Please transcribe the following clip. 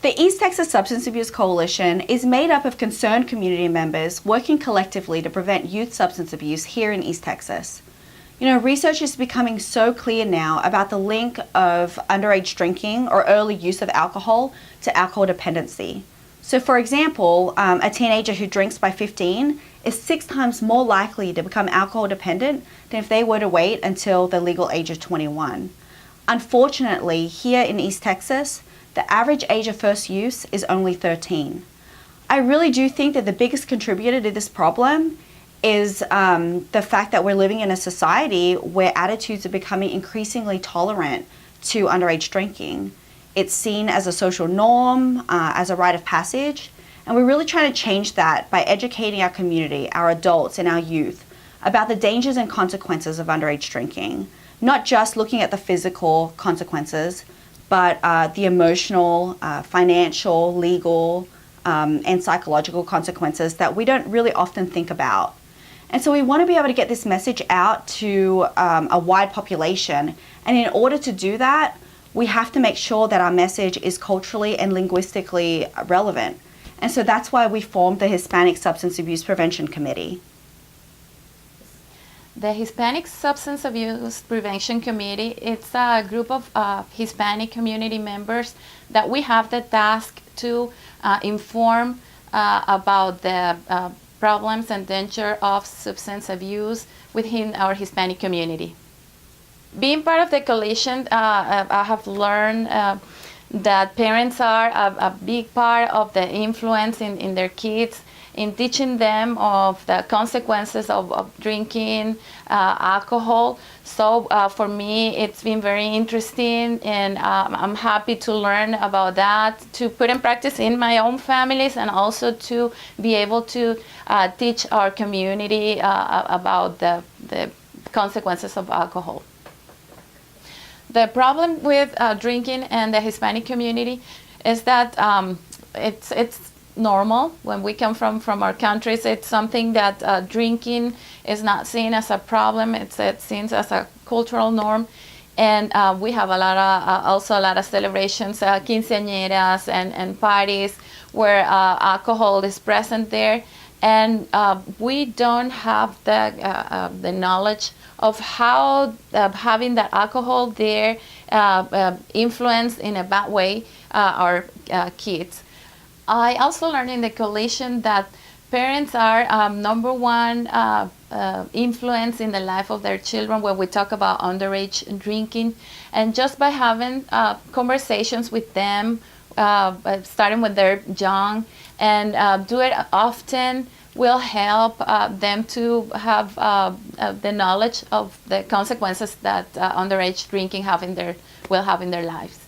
The East Texas Substance Abuse Coalition is made up of concerned community members working collectively to prevent youth substance abuse here in East Texas. You know, research is becoming so clear now about the link of underage drinking or early use of alcohol to alcohol dependency. So for example, a teenager who drinks by 15 is 6 times more likely to become alcohol dependent than if they were to wait until the legal age of 21. Unfortunately, here in East Texas, the average age of first use is only 13. I really do think that the biggest contributor to this problem is the fact that we're living in a society where attitudes are becoming increasingly tolerant to underage drinking. It's seen as a social norm, as a rite of passage, and we're really trying to change that by educating our community, our adults and our youth about the dangers and consequences of underage drinking. Not just looking at the physical consequences, but the emotional, financial, legal, and psychological consequences that we don't really often think about. And so we want to be able to get this message out to a wide population. And in order to do that, we have to make sure that our message is culturally and linguistically relevant. And so that's why we formed the Hispanic Substance Abuse Prevention Committee. The Hispanic Substance Abuse Prevention Committee, it's a group of Hispanic community members that we have the task to inform about the problems and danger of substance abuse within our Hispanic community. Being part of the coalition, I have learned that parents are a big part of the influence in their kids, in teaching them of the consequences of drinking alcohol. So for me, it's been very interesting, and I'm happy to learn about that, to put in practice in my own families, and also to be able to teach our community about the consequences of alcohol. The problem with drinking in the Hispanic community is that it's normal. When we come from our countries, it's something that drinking is not seen as a problem. It's seen as a cultural norm, and we have a lot of also a lot of celebrations, quinceañeras and parties where alcohol is present there, and we don't have the knowledge of how having that alcohol there influence in a bad way our kids. I also learned in the coalition that parents are number one influence in the life of their children when we talk about underage drinking. And just by having conversations with them, starting when they're young, and do it often, will help them to have the knowledge of the consequences that underage drinking will have in their lives.